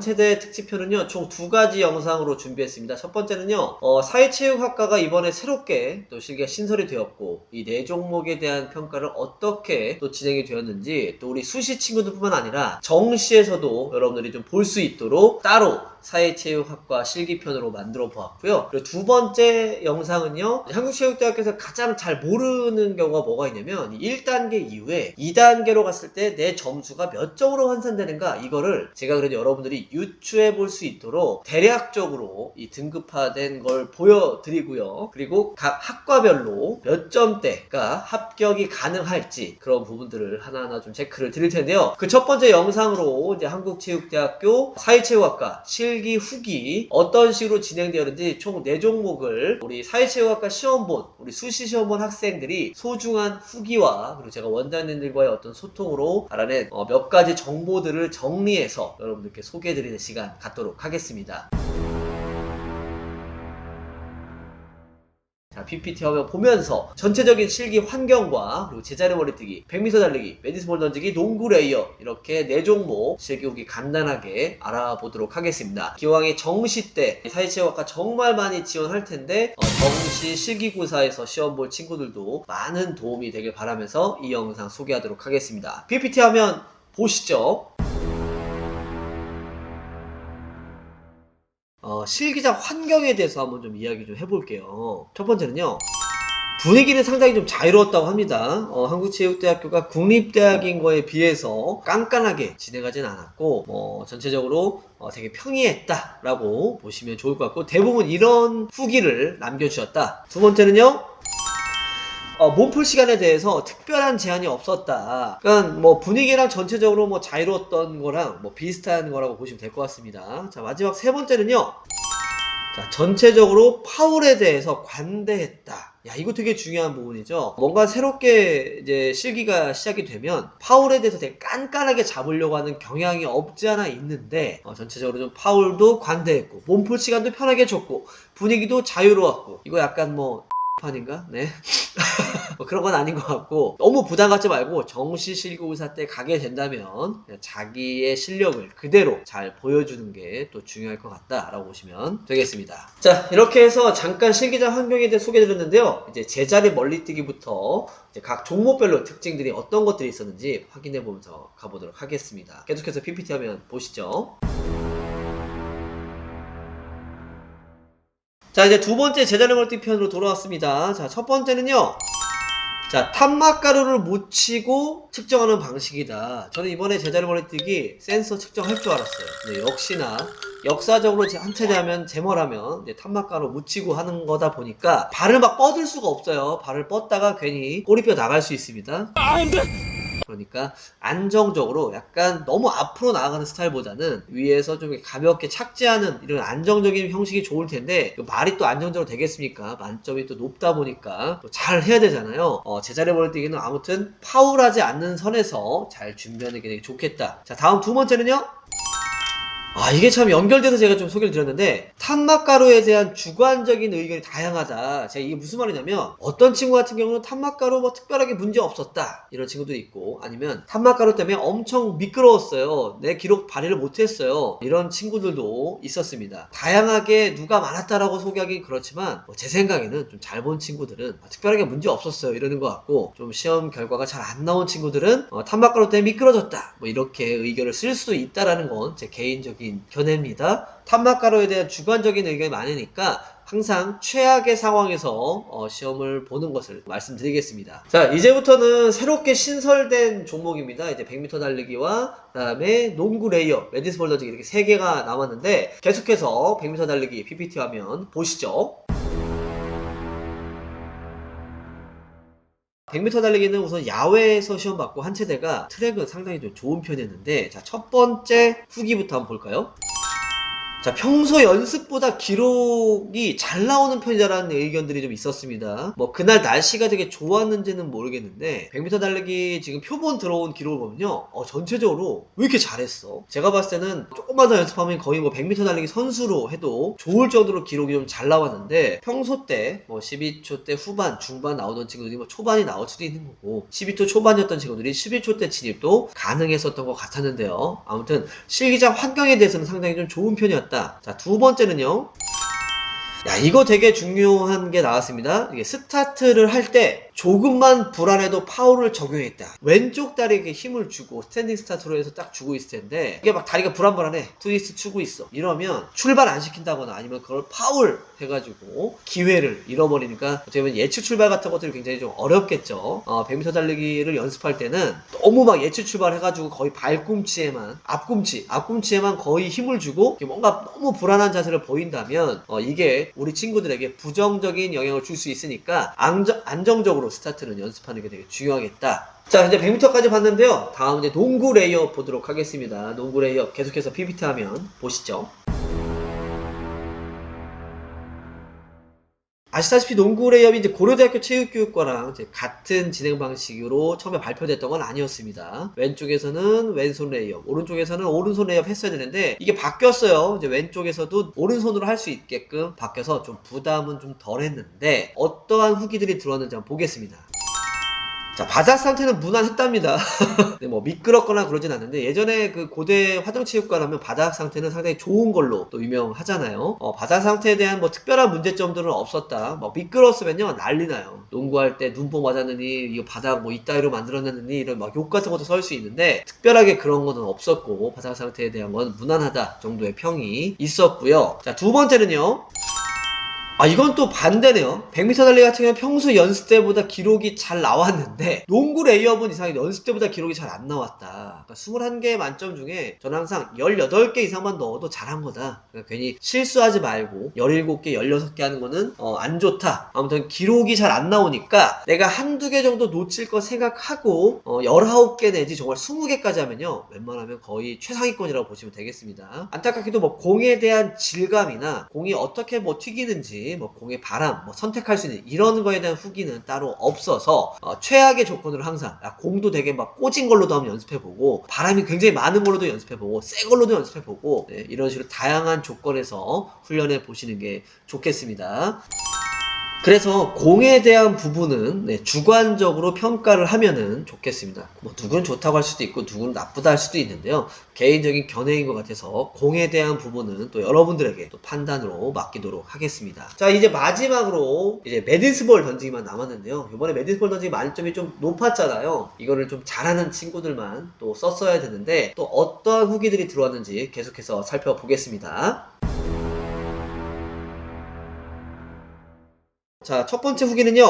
한체대 특집편은요 총 2가지 영상으로 준비했습니다. 첫 번째는요 사회체육학과가 이번에 새롭게 또 실기가 신설이 되었고 이 4종목에 대한 평가를 어떻게 또 진행이 되었는지, 또 우리 수시 친구들뿐만 아니라 정시에서도 여러분들이 좀 볼 수 있도록 따로 사회체육학과 실기편으로 만들어 보았고요. 그리고 2번째 영상은요, 한국체육대학교에서 가장 잘 모르는 경우가 뭐가 있냐면 1단계 이후에 2단계로 갔을 때 내 점수가 몇 점으로 환산되는가, 이거를 제가 그래도 여러분들이 유추해 볼 수 있도록 대략적으로 이 등급화된 걸 보여드리고요. 그리고 각 학과별로 몇 점대가 합격이 가능할지 그런 부분들을 하나하나 좀 체크를 드릴 텐데요. 그 첫 번째 영상으로 이제 한국체육대학교 사회체육학과 실기 후기 어떤 식으로 진행되었는지 총 4종목을 우리 사회체육학과 시험 본, 우리 수시 시험 본 학생들이 소중한 후기와 그리고 제가 원장님들과의 어떤 소통으로 알아낸 몇 가지 정보들을 정리해서 여러분들께 소개해드리는 시간 갖도록 하겠습니다. 자, PPT 화면 보면서 전체적인 실기 환경과 그리고 제자리 머리뜨기, 100m 달리기, 메디스볼 던지기, 농구 레이어, 이렇게 4종목 실기 후기 간단하게 알아보도록 하겠습니다. 기왕에 정시 때 사회체육학과 정말 많이 지원할 텐데 정시 실기구사에서 시험 볼 친구들도 많은 도움이 되길 바라면서 이 영상 소개하도록 하겠습니다. PPT 화면 보시죠. 실기장 환경에 대해서 한번 좀 이야기 좀 해볼게요. 첫 번째는요, 분위기는 상당히 좀 자유로웠다고 합니다. 한국체육대학교가 국립대학인 거에 비해서 깐깐하게 진행하진 않았고, 전체적으로 되게 평이했다라고 보시면 좋을 것 같고, 대부분 이런 후기를 남겨주셨다. 두 번째는요, 몸풀 시간에 대해서 특별한 제한이 없었다. 그러니까 뭐 분위기랑 전체적으로 뭐 자유로웠던 거랑 뭐 비슷한 거라고 보시면 될 것 같습니다. 자, 마지막 3번째는요. 자, 전체적으로 파울에 대해서 관대했다. 야, 이거 되게 중요한 부분이죠. 뭔가 새롭게 이제 실기가 시작이 되면 파울에 대해서 되게 깐깐하게 잡으려고 하는 경향이 없지 않아 있는데, 전체적으로 좀 파울도 관대했고, 몸풀 시간도 편하게 줬고, 분위기도 자유로웠고, 이거 약간 뭐 판인가? 네. 뭐 그런 건 아닌 것 같고, 너무 부담 갖지 말고 정시 실기구사 때 가게 된다면 자기의 실력을 그대로 잘 보여주는 게 또 중요할 것 같다라고 보시면 되겠습니다. 자, 이렇게 해서 잠깐 실기장 환경에 대해 소개해드렸는데요. 이제 제자리 멀리뛰기부터 이제 각 종목별로 특징들이 어떤 것들이 있었는지 확인해 보면서 가보도록 하겠습니다. 계속해서 PPT 화면 보시죠. 자, 이제 2번째 제자리 멀리뛰기 편으로 돌아왔습니다. 자, 첫 번째는요, 자, 탄막가루를 묻히고 측정하는 방식이다. 저는 이번에 제자리 멀리뛰기 센서 측정할 줄 알았어요. 근데 역시나 역사적으로 한체대하면 제머라면 탄막가루 묻히고 하는 거다 보니까 발을 막 뻗을 수가 없어요. 발을 뻗다가 괜히 꼬리뼈 나갈 수 있습니다. 그러니까 안정적으로 약간 너무 앞으로 나아가는 스타일보다는 위에서 좀 가볍게 착지하는 이런 안정적인 형식이 좋을 텐데, 말이 또 안정적으로 되겠습니까? 만점이 또 높다 보니까 또 잘 해야 되잖아요. 제자리 멀리뛰기는 아무튼 파울하지 않는 선에서 잘 준비하는 게 되게 좋겠다. 자, 다음 2번째는요. 이게 참 연결돼서 제가 좀 소개를 드렸는데, 탄막가루에 대한 주관적인 의견이 다양하다. 제가 이게 무슨 말이냐면, 어떤 친구 같은 경우는 탄막가루 뭐 특별하게 문제 없었다, 이런 친구도 있고, 아니면 탄막가루 때문에 엄청 미끄러웠어요, 내 기록 발휘를 못했어요, 이런 친구들도 있었습니다. 다양하게 누가 많았다라고 소개하긴 그렇지만, 제 생각에는 좀 잘 본 친구들은 특별하게 문제 없었어요 이러는 것 같고, 좀 시험 결과가 잘 안 나온 친구들은 탄막가루 때문에 미끄러졌다, 뭐 이렇게 의견을 쓸 수도 있다라는 건 제 개인적인 견해입니다. 탄막가루에 대한 주관적인 의견이 많으니까 항상 최악의 상황에서 시험을 보는 것을 말씀드리겠습니다. 자, 이제부터는 새롭게 신설된 종목입니다. 이제 100m 달리기와 그다음에 농구 레이어, 메디스볼 던지기, 이렇게 3개가 남았는데, 계속해서 100m 달리기 PPT 화면 보시죠. 100m 달리기는 우선 야외에서 시험 받고 한체대가 트랙은 상당히 좀 좋은 편이었는데, 자, 첫 번째 후기부터 한번 볼까요? 자, 평소 연습보다 기록이 잘 나오는 편이다라는 의견들이 좀 있었습니다. 뭐 그날 날씨가 되게 좋았는지는 모르겠는데 100m 달리기 지금 표본 들어온 기록을 보면요, 전체적으로 왜 이렇게 잘했어? 제가 봤을 때는 조금만 더 연습하면 거의 뭐 100m 달리기 선수로 해도 좋을 정도로 기록이 좀 잘 나왔는데, 평소 때 뭐 12초 대 후반, 중반 나오던 친구들이 뭐 초반이 나올 수도 있는 거고, 12초 초반이었던 친구들이 11초 대 진입도 가능했었던 것 같았는데요. 아무튼 실기장 환경에 대해서는 상당히 좀 좋은 편이었다. 자, 두 번째는요. 야, 이거 되게 중요한 게 나왔습니다. 이게 스타트를 할 때 조금만 불안해도 파울을 적용했다. 왼쪽 다리에 힘을 주고 스탠딩 스타트로 해서 딱 주고 있을 텐데, 이게 막 다리가 불안불안해. 트위스트 추고 있어. 이러면 출발 안 시킨다거나 아니면 그걸 파울 해가지고 기회를 잃어버리니까 어떻게 보면 예측 출발 같은 것들이 굉장히 좀 어렵겠죠. 100m 달리기를 연습할 때는 너무 막 예측 출발 해가지고 거의 발꿈치에만, 앞꿈치에만 거의 힘을 주고 뭔가 너무 불안한 자세를 보인다면 이게 우리 친구들에게 부정적인 영향을 줄 수 있으니까 안정적으로 스타트는 연습하는 게 되게 중요하겠다. 자, 이제 100m까지 봤는데요. 다음 이제 농구 레이업 보도록 하겠습니다. 농구 레이업 계속해서 PPT 화면 보시죠. 아시다시피 농구 레이업이 이제 고려대학교 체육교육과랑 이제 같은 진행 방식으로 처음에 발표됐던 건 아니었습니다. 왼쪽에서는 왼손 레이업, 오른쪽에서는 오른손 레이업 했어야 되는데 이게 바뀌었어요. 이제 왼쪽에서도 오른손으로 할 수 있게끔 바뀌어서 좀 부담은 좀 덜 했는데, 어떠한 후기들이 들어왔는지 한번 보겠습니다. 자, 바닥 상태는 무난했답니다. 뭐 미끄럽거나 그러진 않는데, 예전에 그 고대 화정체육관하면 바닥 상태는 상당히 좋은 걸로 또 유명하잖아요. 바닥 상태에 대한 뭐 특별한 문제점들은 없었다. 뭐 미끄러웠으면요 난리 나요. 농구할 때 눈뽕 맞았느니, 이거 바닥 뭐 이따위로 만들었느니, 이런 막 욕 같은 것도 설 수 있는데, 특별하게 그런 거는 없었고 바닥 상태에 대한 건 무난하다 정도의 평이 있었고요. 자, 두 번째는요. 이건 또 반대네요. 100m 달리기 같은 경우는 평소 연습 때보다 기록이 잘 나왔는데, 농구 레이업은 이상하게 연습 때보다 기록이 잘 안 나왔다. 그러니까 21개 만점 중에 저는 항상 18개 이상만 넣어도 잘한 거다. 그러니까 괜히 실수하지 말고 17개, 16개 하는 거는 안 좋다. 아무튼 기록이 잘 안 나오니까 내가 한두 개 정도 놓칠 거 생각하고 19개 내지 정말 20개까지 하면요, 웬만하면 거의 최상위권이라고 보시면 되겠습니다. 안타깝게도 뭐 공에 대한 질감이나 공이 어떻게 뭐 튀기는지, 뭐 공의 바람, 뭐 선택할 수 있는 이런 거에 대한 후기는 따로 없어서 최악의 조건으로 항상 공도 되게 막 꽂은 걸로도 한번 연습해보고, 바람이 굉장히 많은 걸로도 연습해보고, 새 걸로도 연습해보고, 네, 이런 식으로 다양한 조건에서 훈련해 보시는 게 좋겠습니다. 그래서 공에 대한 부분은 주관적으로 평가를 하면은 좋겠습니다. 뭐 누구는 좋다고 할 수도 있고 누구는 나쁘다 할 수도 있는데요. 개인적인 견해인 것 같아서 공에 대한 부분은 또 여러분들에게 또 판단으로 맡기도록 하겠습니다. 자, 이제 마지막으로 이제 메디스볼 던지기만 남았는데요. 이번에 메디스볼 던지기 만점이 좀 높았잖아요. 이거를 좀 잘하는 친구들만 또 썼어야 되는데, 또 어떠한 후기들이 들어왔는지 계속해서 살펴보겠습니다. 자, 첫 번째 후기는요.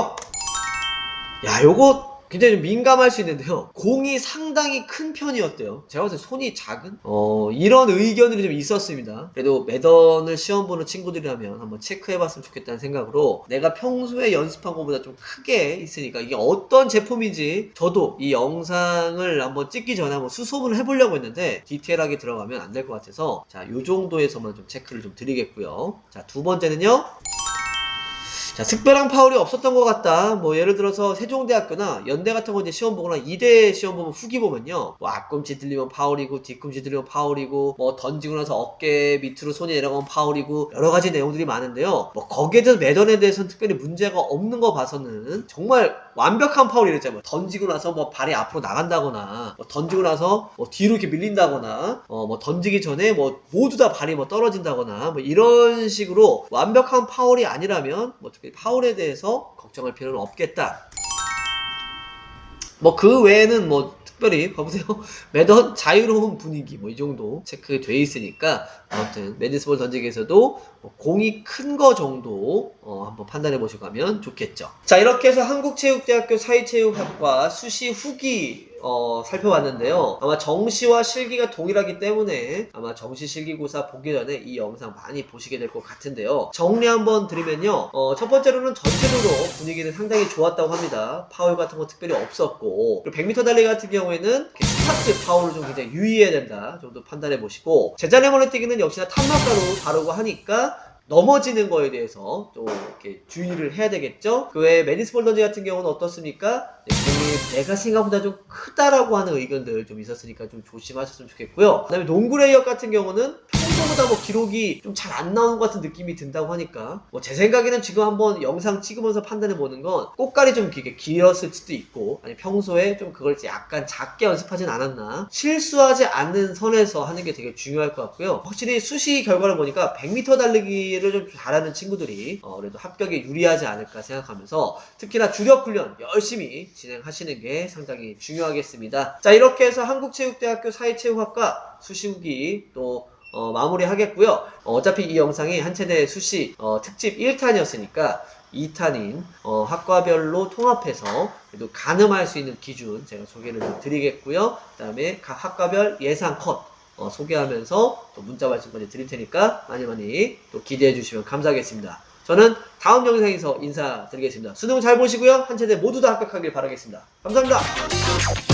야, 요거 굉장히 좀 민감할 수 있는데요. 공이 상당히 큰 편이었대요. 제가 봤을 때 손이 작은? 이런 의견들이 좀 있었습니다. 그래도 매던을 시험 보는 친구들이라면 한번 체크해봤으면 좋겠다는 생각으로, 내가 평소에 연습한 것보다 좀 크게 있으니까 이게 어떤 제품인지 저도 이 영상을 한번 찍기 전에 한번 수소문을 해보려고 했는데 디테일하게 들어가면 안 될 것 같아서, 자, 요 정도에서만 좀 체크를 좀 드리겠고요. 자, 두 번째는요. 자, 특별한 파울이 없었던 것 같다. 뭐 예를 들어서 세종대학교나 연대 같은 거 이제 시험 보거나 이대 시험 보면 후기 보면요, 뭐 앞꿈치 들리면 파울이고 뒤꿈치 들리면 파울이고, 뭐 던지고 나서 어깨 밑으로 손이 내려가면 파울이고, 여러 가지 내용들이 많은데요. 뭐 거기에 대해서 매던에 대해서는 특별히 문제가 없는 거 봐서는 정말 완벽한 파울이 이랬잖아요. 뭐 던지고 나서 뭐 발이 앞으로 나간다거나, 뭐 던지고 나서 뭐 뒤로 이렇게 밀린다거나, 뭐 던지기 전에 뭐 모두 다 발이 뭐 떨어진다거나, 뭐 이런 식으로 완벽한 파울이 아니라면 뭐 특별히 파울에 대해서 걱정할 필요는 없겠다. 뭐 그 외에는 뭐 특별히 봐보세요. 매던 자유로운 분위기 뭐 이 정도 체크돼 있으니까, 아무튼 메디스볼 던지기에서도 뭐 공이 큰 거 정도 한번 판단해 보시고 가면 좋겠죠. 자, 이렇게 해서 한국체육대학교 사회체육학과 수시 후기 살펴봤는데요. 아마 정시와 실기가 동일하기 때문에 아마 정시 실기고사 보기 전에 이 영상 많이 보시게 될 것 같은데요. 정리 한번 드리면요. 첫 번째로는 전체적으로 분위기는 상당히 좋았다고 합니다. 파울 같은 거 특별히 없었고, 그리고 100m 달리기 같은 경우에는 스타트 파울을 좀 굉장히 유의해야 된다 정도 판단해 보시고, 제자리 멀리뛰기는 역시나 탐막가로 다루고 하니까 넘어지는 거에 대해서 또 이렇게 주의를 해야 되겠죠. 그 외에 매니스 볼 던지 같은 경우는 어떻습니까? 공이 내가 생각보다 좀 크다라고 하는 의견들 좀 있었으니까 좀 조심하셨으면 좋겠고요. 그 다음에 농구 레이업 같은 경우는 평소보다 뭐 기록이 좀 잘 안 나오는 것 같은 느낌이 든다고 하니까, 뭐 제 생각에는 지금 한번 영상 찍으면서 판단해 보는 건 꽃갈이 좀 길었을 수도 있고, 아니 평소에 좀 그걸 약간 작게 연습하진 않았나, 실수하지 않는 선에서 하는 게 되게 중요할 것 같고요. 확실히 수시 결과를 보니까 100m 달리기를 좀 잘하는 친구들이 그래도 합격에 유리하지 않을까 생각하면서, 특히나 주력 훈련 열심히 진행하시는 게 상당히 중요하겠습니다. 자, 이렇게 해서 한국체육대학교 사회체육학과 수시후기 또 마무리하겠고요. 어차피 이 영상이 한체대 수시 특집 1탄이었으니까 2탄인 학과별로 통합해서 그래도 가늠할 수 있는 기준 제가 소개를 좀 드리겠고요. 그 다음에 각 학과별 예상 컷 소개하면서 또 문자 말씀까지 드릴 테니까 많이 또 기대해 주시면 감사하겠습니다. 저는 다음 영상에서 인사드리겠습니다. 수능 잘 보시고요. 한체대 모두 다 합격하길 바라겠습니다. 감사합니다.